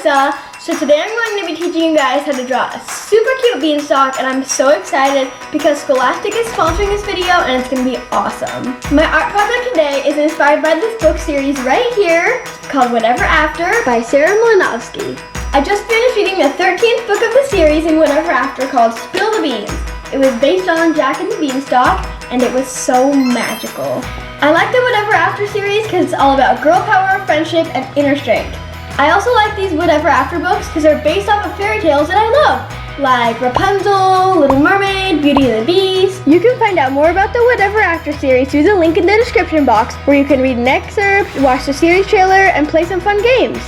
Alyssa. So today I'm going to be teaching you guys how to draw a super cute beanstalk, and I'm so excited because Scholastic is sponsoring this video and it's going to be awesome. My art project today is inspired by this book series right here called Whatever After by Sarah Malinovsky. I just finished reading the 13th book of the series in Whatever After called Spill the Beans. It was based on Jack and the Beanstalk and it was so magical. I like the Whatever After series because it's all about girl power, friendship, and inner strength. I also like these Whatever After books because they're based off of fairy tales that I love, like Rapunzel, Little Mermaid, Beauty and the Beast. You can find out more about the Whatever After series through the link in the description box, where you can read an excerpt, watch the series trailer, and play some fun games.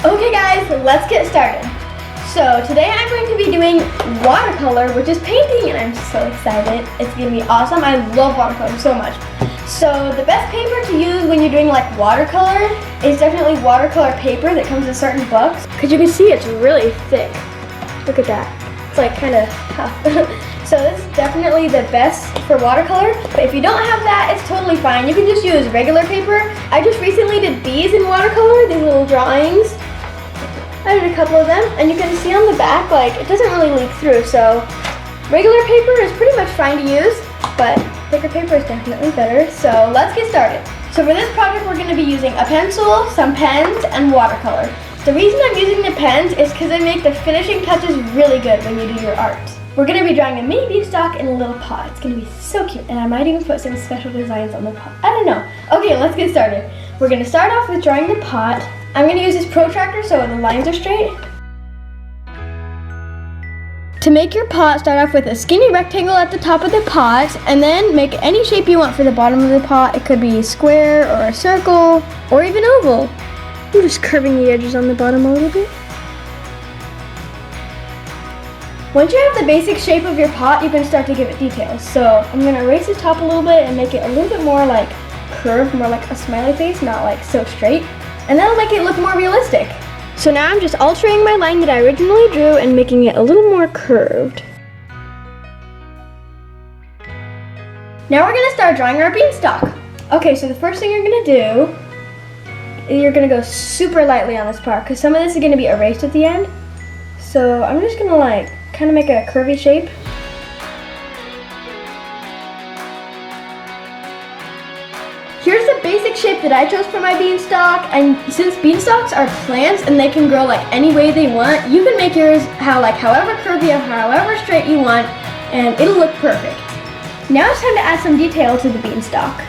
Okay guys, let's get started. So today I'm going to be doing watercolor, which is painting, and I'm so excited. It's going to be awesome. I love watercolor so much. So the best paper to use when you're doing like watercolor is definitely watercolor paper that comes in certain books. Because you can see it's really thick. Look at that. It's like kind of tough. So this is definitely the best for watercolor. But if you don't have that, it's totally fine. You can just use regular paper. I just recently did these in watercolor, these little drawings. I did a couple of them, and you can see on the back, like, it doesn't really leak through, so regular paper is pretty much fine to use, but thicker paper is definitely better, so let's get started. So for this project, we're going to be using a pencil, some pens, and watercolor. The reason I'm using the pens is because they make the finishing touches really good when you do your art. We're going to be drawing a mini beanstalk in a little pot. It's going to be so cute, and I might even put some special designs on the pot. I don't know. Okay, let's get started. We're going to start off with drawing the pot. I'm going to use this protractor so the lines are straight. To make your pot, start off with a skinny rectangle at the top of the pot, and then make any shape you want for the bottom of the pot. It could be a square or a circle or even oval. I'm just curving the edges on the bottom a little bit. Once you have the basic shape of your pot, you can start to give it details. So I'm going to erase the top a little bit and make it a little bit more like curved, more like a smiley face, not like so straight. And that'll make it look more realistic. So now I'm just altering my line that I originally drew and making it a little more curved. Now we're gonna start drawing our beanstalk. Okay, so the first thing you're gonna do, you're gonna go super lightly on this part because some of this is gonna be erased at the end. So I'm just gonna like kind of make a curvy shape. Here's the basic shape that I chose for my beanstalk, and since beanstalks are plants and they can grow like any way they want, you can make yours however curvy or however straight you want, and it'll look perfect. Now it's time to add some detail to the beanstalk.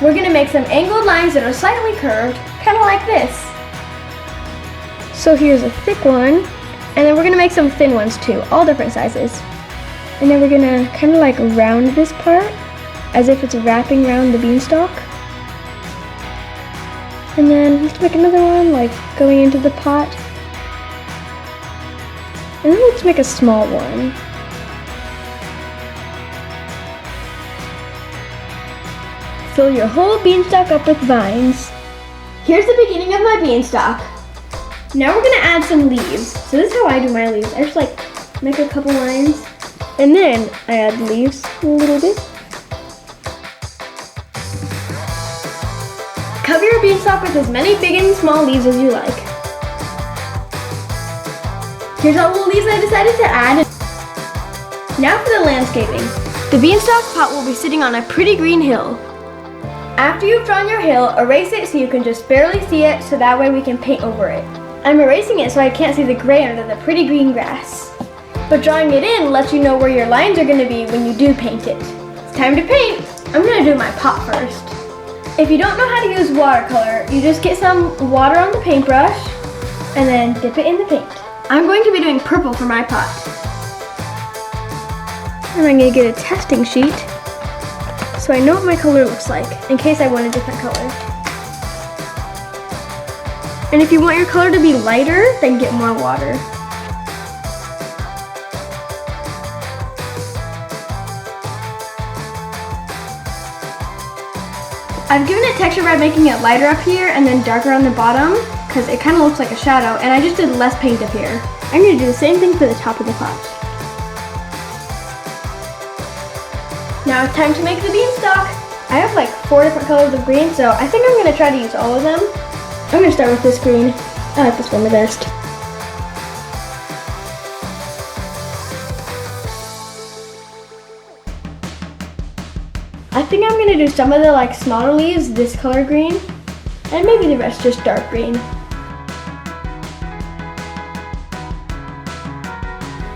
We're gonna make some angled lines that are slightly curved, kind of like this. So here's a thick one, and then we're gonna make some thin ones too, all different sizes. And then we're gonna kind of like round this part, as if it's wrapping around the beanstalk. And then let's make another one, like going into the pot. And then let's make a small one. Fill your whole beanstalk up with vines. Here's the beginning of my beanstalk. Now we're gonna add some leaves. So this is how I do my leaves. I just like make a couple lines, and then I add leaves a little bit. Cover your beanstalk with as many big and small leaves as you like. Here's all the leaves I decided to add. Now for the landscaping. The beanstalk pot will be sitting on a pretty green hill. After you've drawn your hill, erase it so you can just barely see it, so that way we can paint over it. I'm erasing it so I can't see the gray under the pretty green grass. But drawing it in lets you know where your lines are going to be when you do paint it. It's time to paint. I'm going to do my pot first. If you don't know how to use watercolor, you just get some water on the paintbrush and then dip it in the paint. I'm going to be doing purple for my pot. And I'm going to get a testing sheet so I know what my color looks like in case I want a different color. And if you want your color to be lighter, then get more water. I've given it texture by making it lighter up here and then darker on the bottom because it kind of looks like a shadow, and I just did less paint up here. I'm going to do the same thing for the top of the pot. Now it's time to make the beanstalk. I have like 4 different colors of green, so I think I'm going to try to use all of them. I'm going to start with this green. I like this one the best. I think I'm gonna do some of the like smaller leaves this color green, and maybe the rest just dark green.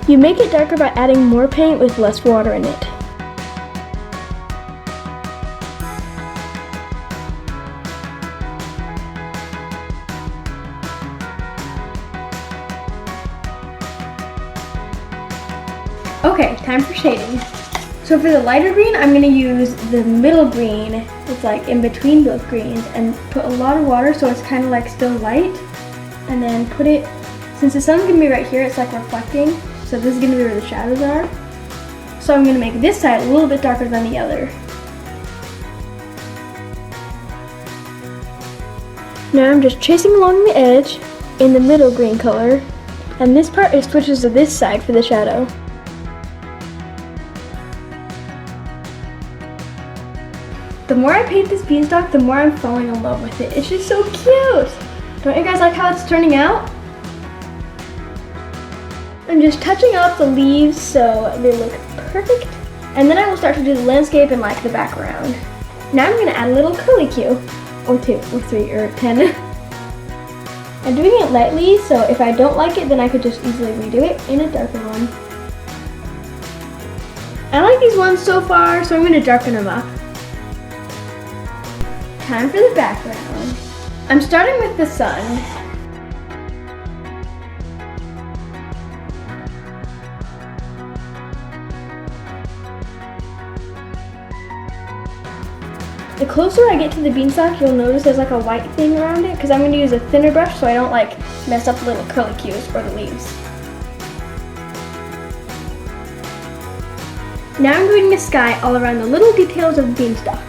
You make it darker by adding more paint with less water in it. Okay, time for shading. So for the lighter green, I'm gonna use the middle green. It's like in between both greens, and put a lot of water so it's kind of like still light. And then put it, since the sun's gonna be right here, it's like reflecting. So this is gonna be where the shadows are. So I'm gonna make this side a little bit darker than the other. Now I'm just tracing along the edge in the middle green color. And this part is switches to this side for the shadow. The more I paint this beanstalk, the more I'm falling in love with it. It's just so cute. Don't you guys like how it's turning out? I'm just touching up the leaves so they look perfect. And then I will start to do the landscape and like the background. Now I'm gonna add a little curly Q. Or 2, or 3, or 10. I'm doing it lightly, so if I don't like it, then I could just easily redo it in a darker one. I like these ones so far, so I'm gonna darken them up. Time for the background. I'm starting with the sun. The closer I get to the beanstalk, you'll notice there's like a white thing around it because I'm going to use a thinner brush so I don't like mess up the little curly cues or the leaves. Now I'm doing the sky all around the little details of the beanstalk.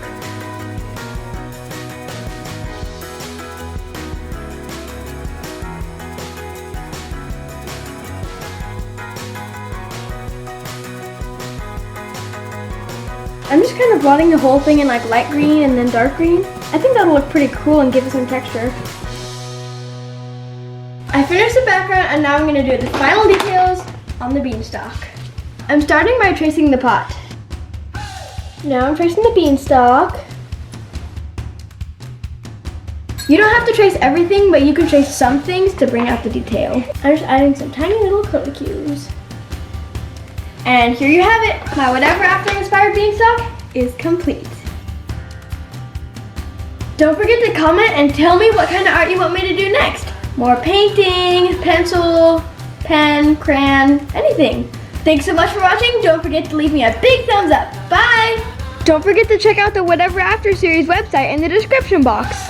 I'm just kind of blotting the whole thing in like light green and then dark green. I think that'll look pretty cool and give it some texture. I finished the background and now I'm going to do the final details on the beanstalk. I'm starting by tracing the pot. Now I'm tracing the beanstalk. You don't have to trace everything, but you can trace some things to bring out the detail. I'm just adding some tiny little curly cues. And here you have it. My whatever after inspired beanstalk is complete. Don't forget to comment and tell me what kind of art you want me to do next. More painting, pencil, pen, crayon, anything. Thanks so much for watching. Don't forget to leave me a big thumbs up. Bye! Don't forget to check out the Whatever After series website in the description box.